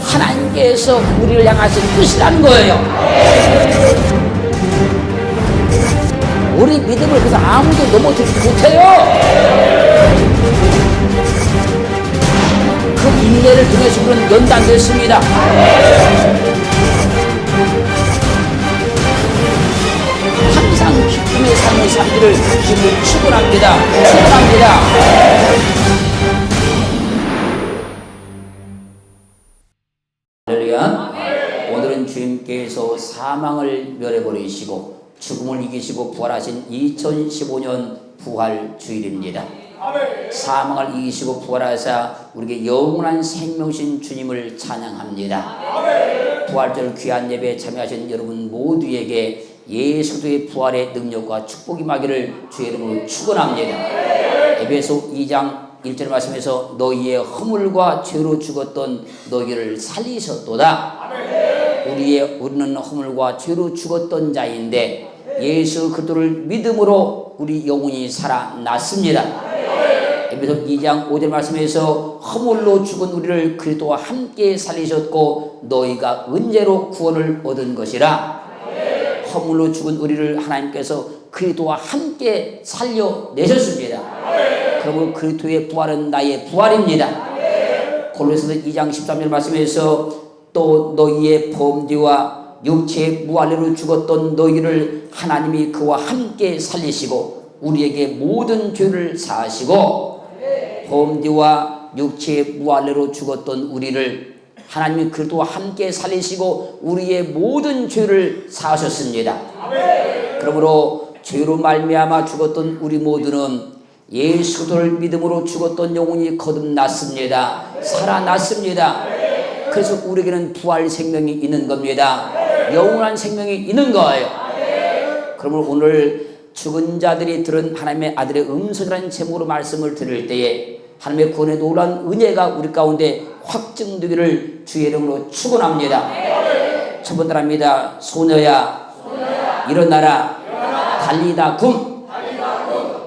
하나님께서 우리를 향하신 뜻이라는 거예요. 우리 믿음을 그래서 아무도 넘어뜨리지 못해요. 그 인내를 통해서 우리는 연단됐습니다. 항상 기쁨의 삶을 살기를 주님을 축원합니다. 축원합니다. 할렐루야. 오늘은 주님께서 사망을 멸해버리시고 죽음을 이기시고 부활하신 2015년 부활 주일입니다. 사망을 이기시고 부활하사 우리에게 영원한 생명신 주님을 찬양합니다. 부활절 귀한 예배에 참여하신 여러분 모두에게 예수 그리스도의 부활의 능력과 축복이 임하기를 주의 이름으로 축원합니다. 에베소 2장 1절 말씀에서 너희의 허물과 죄로 죽었던 너희를 살리셨도다. 우리는 허물과 죄로 죽었던 자인데 예수 그리스도를 믿음으로 우리 영혼이 살아났습니다. 에베소 2장 5절 말씀에서 허물로 죽은 우리를 그리스도와 함께 살리셨고 너희가 은혜로 구원을 얻은 것이라. 허물로 죽은 우리를 하나님께서 그리스도와 함께 살려내셨습니다. 그러므로 그리스도의 부활은 나의 부활입니다. 골로새서 2장 13절 말씀에서 또 너희의 범죄와 육체의 무할례로 죽었던 너희를 하나님이 그와 함께 살리시고 우리에게 모든 죄를 사하시고 범죄와 육체의 무할례로 죽었던 우리를 하나님이 그리스도와 함께 살리시고 우리의 모든 죄를 사하셨습니다. 그러므로 죄로 말미암아 죽었던 우리 모두는 예수 그리스도를 믿음으로 죽었던 영혼이 거듭났습니다. 살아났습니다. 그래서 우리에게는 부활 생명이 있는 겁니다. 영원한 생명이 있는 거예요. 그러므로 오늘 죽은 자들이 들은 하나님의 아들의 음성이라는 제목으로 말씀을 들을 때에 하나님의 구원의 놀라운 은혜가 우리 가운데 확증되기를 주의 이름으로 축원합니다. 첫 번째 합니다. 소녀야 일어나라 달리다 굼.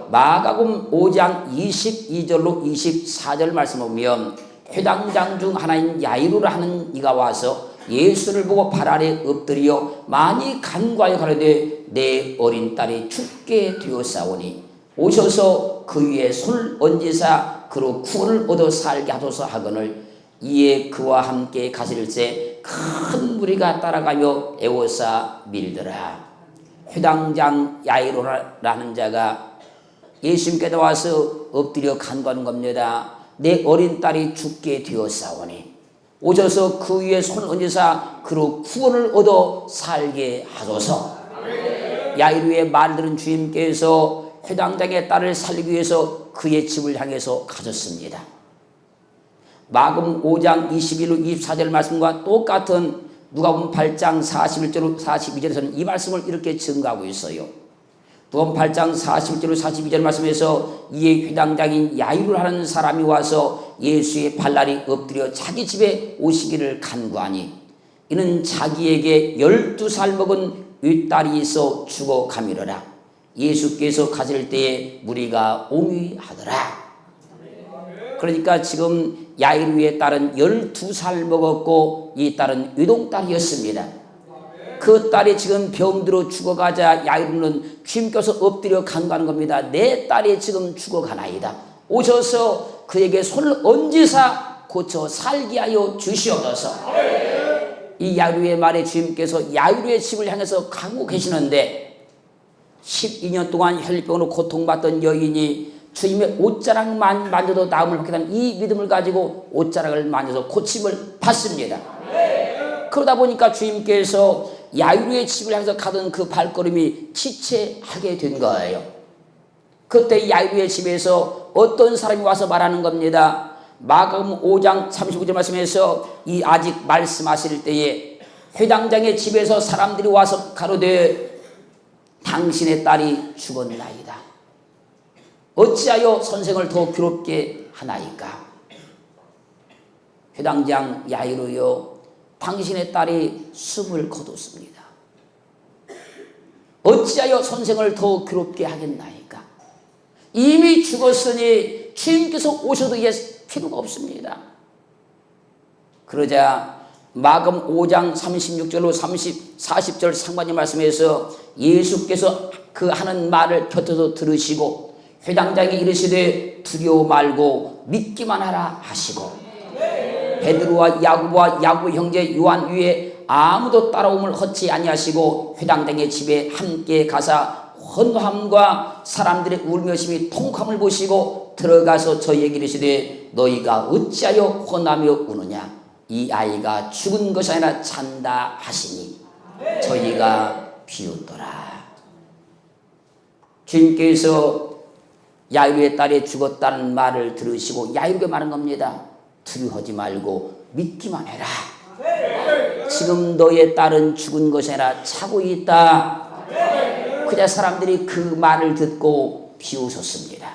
마가복음 5장 22절로 24절 말씀을 보면 회당장 중 하나인 야이로라 하는 이가 와서 예수를 보고 발 아래 엎드려 많이 간구하여 가로되 내 어린 딸이 죽게 되었사오니 오셔서 그 위에 손을 얹으사 그로 구원을 얻어 살게 하소서 하거늘 이에 그와 함께 가실새 큰 무리가 따라가며 애워싸 밀더라. 회당장 야이로라는 자가 예수님께 나와서 엎드려 간구하는 겁니다. 내 어린 딸이 죽게 되었사오니 오셔서 그 위에 손을 얹으사 그로 구원을 얻어 살게 하소서. 야이로의 말을 들은 주님께서 회당장의 딸을 살리기 위해서 그의 집을 향해서 가셨습니다. 마가복음 5장 21로 24절 말씀과 똑같은 누가복음 8장 41절로 42절에서는 이 말씀을 이렇게 증가하고 있어요. 누가복음 8장 41절로 42절 말씀에서 이에 회당장인 야이로라는 사람이 와서 예수의 발날이 엎드려 자기 집에 오시기를 간구하니 이는 자기에게 12살 먹은 윗딸이 있어 죽어가미러라. 예수께서 가실 때에 무리가 옹위하더라. 그러니까 지금 야이로의 딸은 12살 먹었고 이 딸은 외동딸이었습니다. 그 딸이 지금 병들어 죽어가자 야이로는 주님께서 엎드려 간구하는 겁니다. 내 딸이 지금 죽어가나이다. 오셔서 그에게 손을 얹으사 고쳐 살게 하여 주시옵소서. 이 야이로의 말에 주님께서 야이로의 집을 향해서 가고 계시는데 12년 동안 혈병으로 고통받던 여인이 주님의 옷자락만 만져도 나음을 받게 된 이 믿음을 가지고 옷자락을 만져서 고침을 받습니다. 그러다 보니까 주님께서 야이로의 집을 향해서 가던 그 발걸음이 지체하게 된 거예요. 그때 야이로의 집에서 어떤 사람이 와서 말하는 겁니다. 마가복음 5장 35절 말씀에서 이 아직 말씀하실 때에 회당장의 집에서 사람들이 와서 가로되 당신의 딸이 죽었나이다. 어찌하여 선생을 더 괴롭게 하나이까? 회당장 야이로여, 당신의 딸이 숨을 거뒀습니다. 어찌하여 선생을 더 괴롭게 하겠나이까? 이미 죽었으니 주님께서 오셔도 이제 필요가 없습니다. 그러자 마감 5장 36절로 40절 상반절 말씀에서 예수께서 그 하는 말을 곁에서 들으시고 회당장이 이르시되 두려워 말고 믿기만 하라 하시고 베드로와 야고보와 야고보 형제 요한 위에 아무도 따라옴을 허치 아니하시고 회당장의 집에 함께 가사 헌함과 사람들의 울며심이 통함을 보시고 들어가서 저희에게 이르시되 너희가 어찌하여 헌하며 우느냐 이 아이가 죽은 것이 아니라 잔다 하시니 저희가 비웃더라. 주님께서 야이로의 딸이 죽었다는 말을 들으시고 야이로에게 말한 겁니다. 두려워하지 말고 믿기만 해라. 지금 너의 딸은 죽은 것이 아니라 자고 있다. 그자 사람들이 그 말을 듣고 비웃었습니다.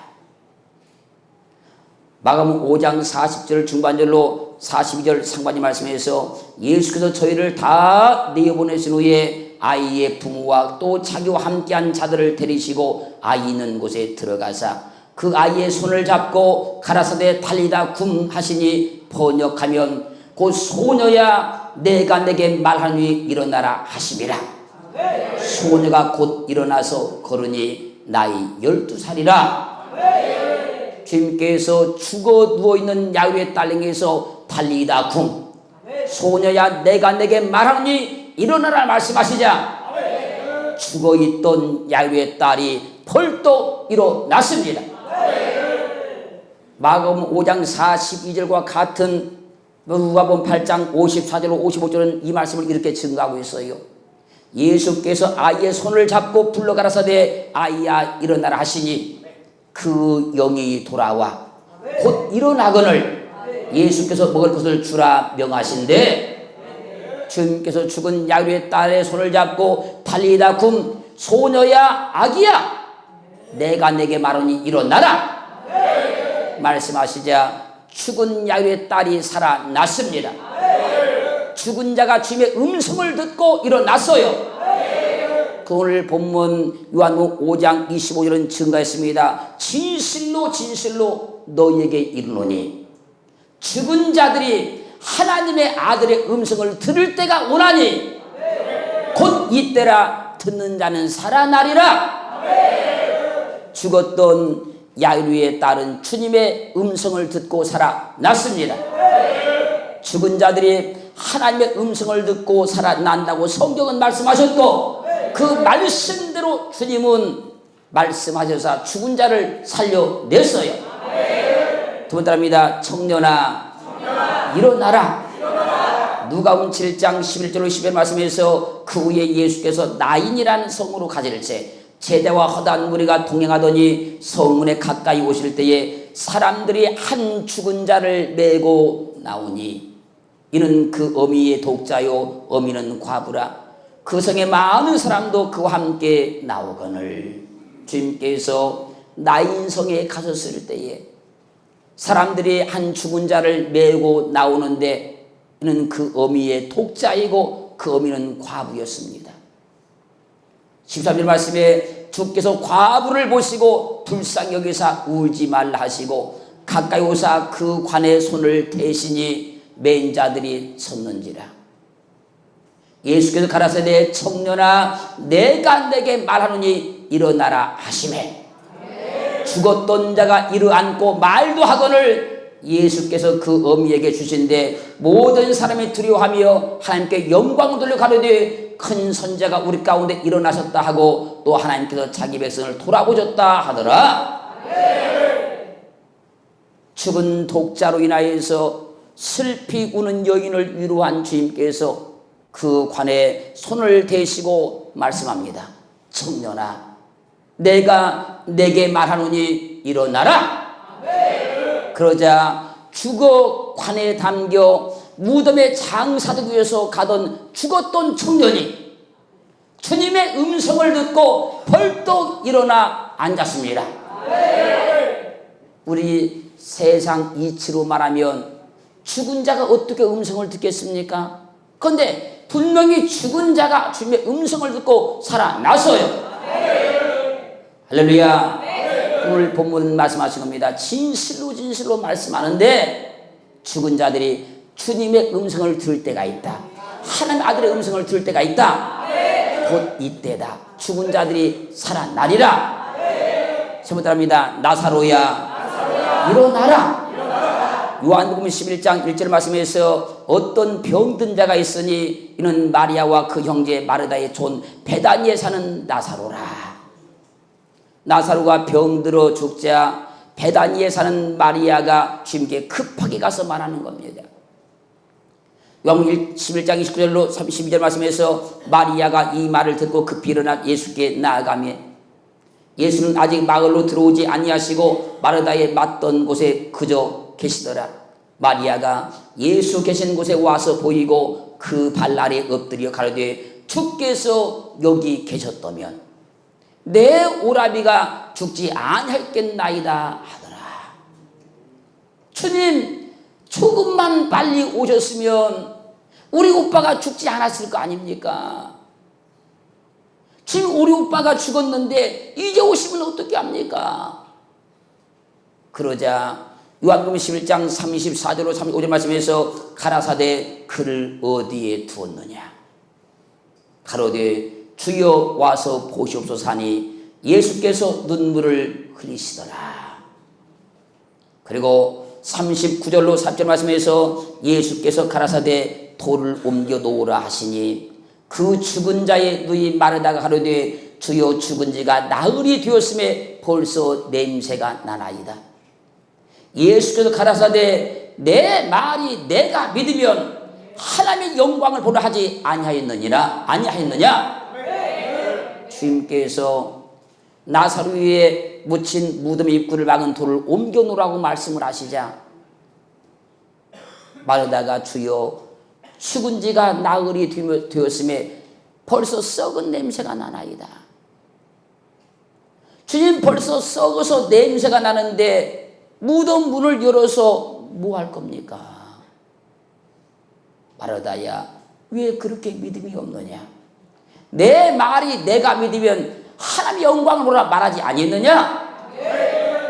마가복음 5장 40절 중반절로 42절 상반절 말씀에서 예수께서 저희를 다 내어보내신 후에 아이의 부모와 또 자기와 함께한 자들을 데리시고 아이 있는 곳에 들어가사 그 아이의 손을 잡고 가라사대 달리다 굼 하시니 번역하면 곧 소녀야 내가 내게 말하니 일어나라 하심이라. 소녀가 곧 일어나서 걸으니 나이 12살이라. 주님께서 죽어 누워있는 야이로의 딸에게서 달리다 굼 소녀야 내가 내게 말하니 일어나라 말씀하시자 죽어있던 야이로의 딸이 벌떡 일어났습니다. 마가복음 5장 42절과 같은 누가복음 8장 54절로 55절은 이 말씀을 이렇게 증거하고 있어요. 예수께서 아이의 손을 잡고 불러가라사대 아이야 일어나라 하시니 그 영이 돌아와 곧 일어나거늘 예수께서 먹을 것을 주라 명하신대 주님께서 죽은 야이로의 딸의 손을 잡고 달리다 굼 소녀야 아기야 내가 내게 말하니 일어나라 말씀하시자 죽은 야이로의 딸이 살아났습니다. 죽은 자가 주님의 음성을 듣고 일어났어요. 그 오늘 본문 요한복음 5장 25절은 증가했습니다. 진실로 진실로 너희에게 이르노니 죽은 자들이 하나님의 아들의 음성을 들을 때가 오나니 곧 이때라 듣는 자는 살아나리라. 죽었던 야이로의 딸은 주님의 음성을 듣고 살아났습니다. 죽은 자들이 하나님의 음성을 듣고 살아난다고 성경은 말씀하셨고 그 말씀대로 주님은 말씀하셔서 죽은 자를 살려냈어요. 두 번째입니다. 청년아 일어나라. 누가복음 7장 11절로 12절 말씀에서 그 후에 예수께서 나인이라는 성으로 가실새 제자와 허다한 무리가 동행하더니 성문에 가까이 오실 때에 사람들이 한 죽은 자를 메고 나오니 이는 그 어미의 독자요 어미는 과부라. 그 성에 많은 사람도 그와 함께 나오거늘 주님께서 나인 성에 가셨을 때에 사람들이 한 죽은 자를 메고 나오는데 이는 그 어미의 독자이고 그 어미는 과부였습니다. 13절 말씀에 주께서 과부를 보시고 불쌍히 여기사 울지 말라 하시고 가까이 오사 그 관에 손을 대시니 맨 자들이 섰는지라. 예수께서 가라사대 청년아 내가 내게 말하노니 일어나라 하시매 죽었던 자가 일어앉고 말도 하거늘 예수께서 그 어미에게 주신데 모든 사람이 두려워하며 하나님께 영광을 돌려 가로되 큰 선자가 우리 가운데 일어나셨다 하고 또 하나님께서 자기 백성을 돌아보셨다 하더라. 죽은 독자로 인하여서 슬피 우는 여인을 위로한 주님께서 그 관에 손을 대시고 말씀합니다. 청년아 내가 내게 말하노니 일어나라. 그러자 죽어 관에 담겨 무덤에 장사되기 위해서 가던 죽었던 청년이 주님의 음성을 듣고 벌떡 일어나 앉았습니다. 우리 세상 이치로 말하면 죽은 자가 어떻게 음성을 듣겠습니까? 그런데 분명히 죽은 자가 주님의 음성을 듣고 살아났어요. 할렐루야. 오늘 본문 말씀하신 겁니다. 진실로 진실로 말씀하는데 죽은 자들이 주님의 음성을 들을 때가 있다. 하나님 아들의 음성을 들을 때가 있다. 곧 이때다. 죽은 자들이 살아나리라. 제목답니다. 나사로야 일어나라. 요한복음 11장 1절 말씀에서 어떤 병든 자가 있으니 이는 마리아와 그 형제 마르다의 촌 베다니에 사는 나사로라. 나사로가 병들어 죽자 베다니에 사는 마리아가 주님께 급하게 가서 말하는 겁니다. 요한복음 11장 29절로 32절 말씀에서 마리아가 이 말을 듣고 급히 일어나 예수께 나아가며 예수는 아직 마을로 들어오지 아니하시고 마르다에 맞던 곳에 그저 계시더라. 마리아가 예수 계신 곳에 와서 보이고 그 발 아래 엎드려 가로되 주께서 여기 계셨다면 내 오라비가 죽지 아니했겠나이다 하더라. 주님 조금만 빨리 오셨으면 우리 오빠가 죽지 않았을 거 아닙니까? 지금 우리 오빠가 죽었는데 이제 오시면 어떻게 합니까? 그러자 요한복음 11장 34절로 35절 말씀에서 가라사대 그를 어디에 두었느냐? 가로되 주여 와서 보시옵소서 하니 예수께서 눈물을 흘리시더라. 그리고 39절로 40절 말씀에서 예수께서 가라사대 돌을 옮겨 놓으라 하시니 그 죽은 자의 눈이 마르다가 가로되 주여 죽은 지가 나흘이 되었음에 벌써 냄새가 나나이다. 예수께서 가라사대 내 말이 내가 믿으면 하나님의 영광을 보라 하지 아니하였느냐? 주님께서 나사로 위에 묻힌 무덤 입구를 막은 돌을 옮겨 놓으라고 말씀을 하시자 마르다가 주여 죽은 지가 나흘이 되었음에 벌써 썩은 냄새가 나나이다. 주님 벌써 썩어서 냄새가 나는데 무덤 문을 열어서 뭐 할 겁니까? 마르다야 왜 그렇게 믿음이 없느냐? 내 말이 내가 믿으면 하나님의 영광을 보라 말하지 아니했느냐?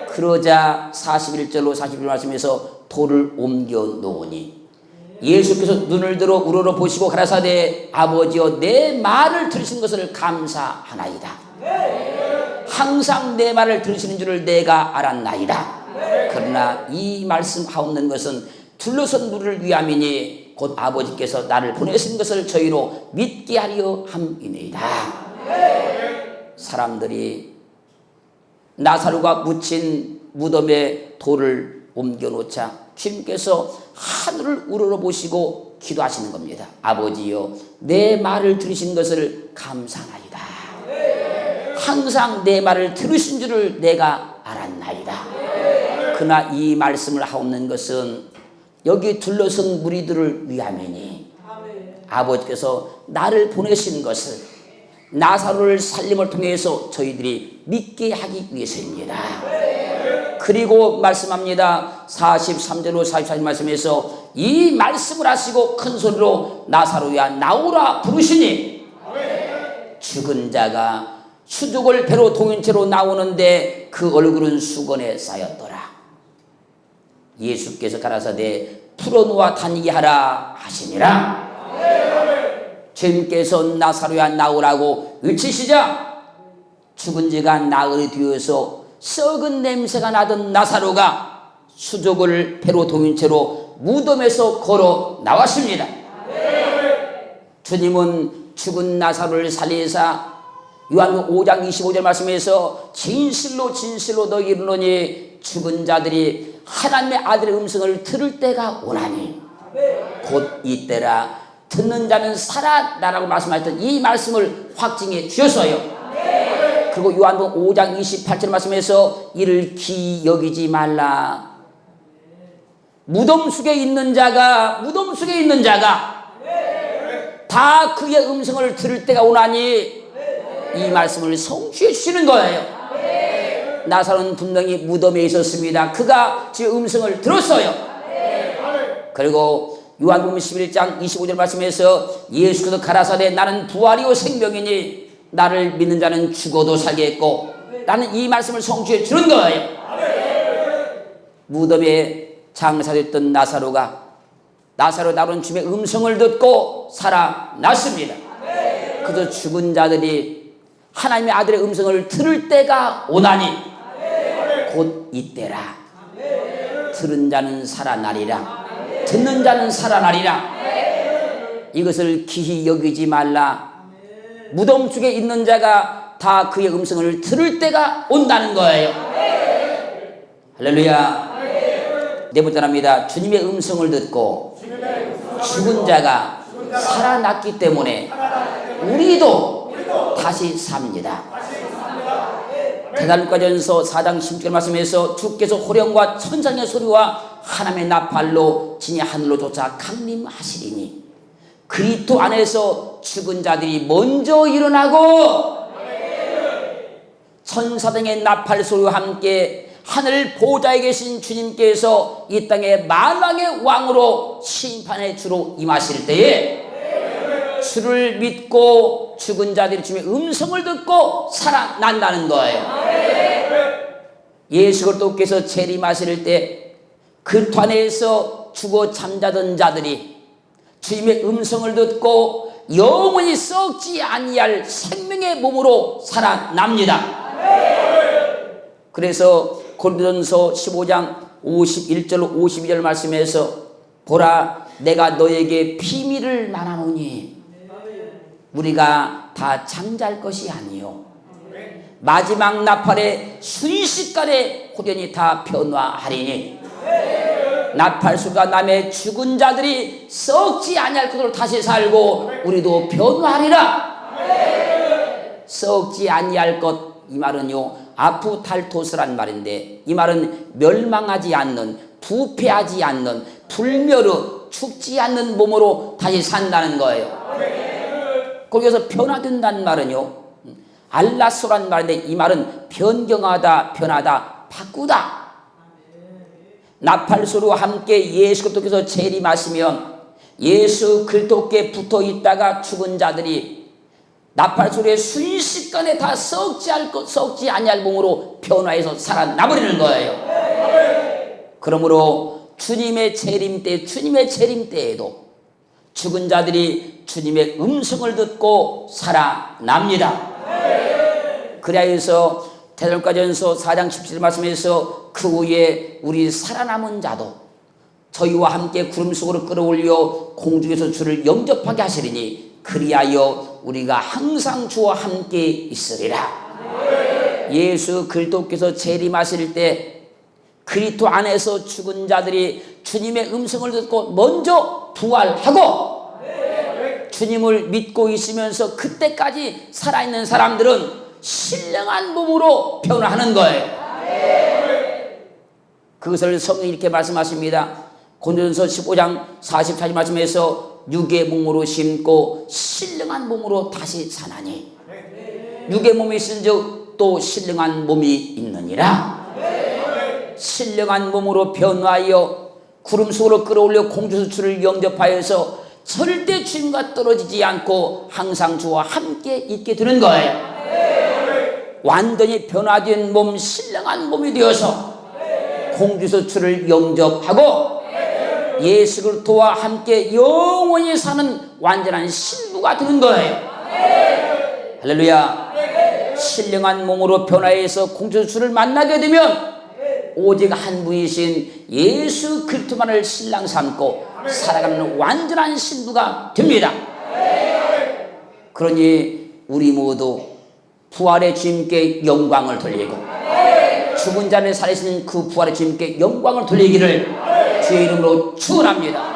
그러자 41절로 41절 말씀에서 돌을 옮겨 놓으니 예수께서 눈을 들어 우러러 보시고 가라사대 아버지여 내 말을 들으신 것을 감사하나이다. 항상 내 말을 들으시는 줄을 내가 알았나이다. 그러나 이 말씀하옵는 것은 둘러선 무리를 위함이니 곧 아버지께서 나를 보내신 것을 저희로 믿게 하려 함이니이다. 사람들이 나사로가 묻힌 무덤에 돌을 옮겨놓자 주님께서 하늘을 우러러보시고 기도하시는 겁니다. 아버지여 내 말을 들으신 것을 감사하나이다. 항상 내 말을 들으신 줄을 내가 알았나이다. 그러나 이 말씀을 하옵는 것은 여기 둘러선 무리들을 위함이니 아버지께서 나를 보내신 것을 나사로를 살림을 통해서 저희들이 믿게 하기 위해서입니다. 그리고 말씀합니다. 43절로 44절 말씀에서 이 말씀을 하시고 큰 소리로 나사로야 나오라 부르시니 죽은 자가 수족을 배로 동인채로 나오는데 그 얼굴은 수건에 쌓였더라. 예수께서 가라사대 풀어놓아 다니게 하라 하시니라. 주님께서 나사로야 나오라고 외치시자 죽은 지가 나흘이 되어서 썩은 냄새가 나던 나사로가 수족을 배로 동인 채로 무덤에서 걸어 나왔습니다. 주님은 죽은 나사로를 살리사 요한복음 5장 25절 말씀에서 진실로 진실로 너희에게 이르노니 죽은 자들이 하나님의 아들의 음성을 들을 때가 오나니 곧 이때라. 듣는 자는 살아나라고 말씀하셨던 이 말씀을 확증해 주셨어요. 그리고 요한복음 5장 28절 말씀에서 이를 기이 여기지 말라. 무덤 속에 있는 자가 다 그의 음성을 들을 때가 오나니 이 말씀을 성취해 주시는 거예요. 나사로는 분명히 무덤에 있었습니다. 그가 제 음성을 들었어요. 그리고 요한복음 11장 25절 말씀에서 예수께서 가라사대 나는 부활이요 생명이니 나를 믿는 자는 죽어도 살겠고 라는 이 말씀을 성취해 주는 거예요. 무덤에 장사됐던 나사로가 나오는 주님의 음성을 듣고 살아났습니다. 그래서 죽은 자들이 하나님의 아들의 음성을 들을 때가 오나니 곧 이때라. 들은 자는 살아나리라. 듣는 자는 살아나리라. 이것을 기히 여기지 말라. 무덤 쪽에 있는 자가 다 그의 음성을 들을 때가 온다는 거예요. 할렐루야. 네 번째랍니다. 주님의 음성을 듣고 죽은 자가 살아났기 때문에 우리도 다시 삽니다. 데살로니가전서 4장 16절 말씀에서 주께서 호령과 천상의 소리와 하나님의 나팔로 진이 하늘로 쫓아 강림하시리니 그리스도 안에서 죽은 자들이 먼저 일어나고 천사등의 나팔 소리와 함께 하늘 보좌에 계신 주님께서 이 땅의 만왕의 왕으로 심판의 주로 임하실 때에 주를 믿고 죽은 자들이 주님의 음성을 듣고 살아난다는 거예요. 예수 그리스도께서 재림하실 때 그 안에서 죽어 잠자던 자들이 주님의 음성을 듣고 영원히 썩지 아니할 생명의 몸으로 살아납니다. 그래서 고린도전서 15장 51절 52절 말씀에서 보라 내가 너에게 비밀을 말하노니 우리가 다 잠잘 것이 아니요 마지막 나팔에 순식간에 호련히 다 변화하리니 나팔 소리가 나매 죽은 자들이 썩지 아니할 것으로 다시 살고 우리도 변화하리라. 썩지 아니할 것 이 말은요 아프탈토스란 말인데 이 말은 멸망하지 않는 부패하지 않는 불멸의 죽지 않는 몸으로 다시 산다는 거예요. 거기서 변화된다는 말은요 알라소란 말인데 이 말은 변경하다 변하다 바꾸다. 나팔 소리와 함께 예수 그리스도께서 재림하시면 예수 그리스도께 붙어 있다가 죽은 자들이 나팔 소리에 순식간에 다 썩지 아니할 몸으로 변화해서 살아나버리는 거예요. 그러므로 주님의 재림 때에도 죽은 자들이 주님의 음성을 듣고 살아납니다. 그래서 데살로니가전서 4장 17절 말씀에서 그 후에 우리 살아남은 자도 저희와 함께 구름 속으로 끌어올려 공중에서 주를 영접하게 하시리니 그리하여 우리가 항상 주와 함께 있으리라. 예수 그리스도께서 재림하실 때 그리스도 안에서 죽은 자들이 주님의 음성을 듣고 먼저 부활하고 주님을 믿고 있으면서 그때까지 살아있는 사람들은 신령한 몸으로 변화하는 거예요. 그것을 성경이 이렇게 말씀하십니다. 고린도전서 15장 44절 말씀에서 육의 몸으로 심고 신령한 몸으로 다시 사나니 육의 몸이 있은즉 또 신령한 몸이 있느니라. 신령한 몸으로 변화하여 구름 속으로 끌어올려 공주에서 주를 영접하여서 절대 주님과 떨어지지 않고 항상 주와 함께 있게 되는 거예요. 완전히 변화된 몸, 신령한 몸이 되어서 공주에서 주를 영접하고 예수 그리스도와 함께 영원히 사는 완전한 신부가 되는 거예요. 할렐루야. 신령한 몸으로 변화해서 공주에서 주를 만나게 되면 오직 한 분이신 예수 그리스도만을 신랑 삼고 살아가는 완전한 신부가 됩니다. 그러니 우리 모두 부활의 주님께 영광을 돌리고 죽은 자를 살리시는 그 부활의 주님께 영광을 돌리기를 주의 이름으로 축원합니다.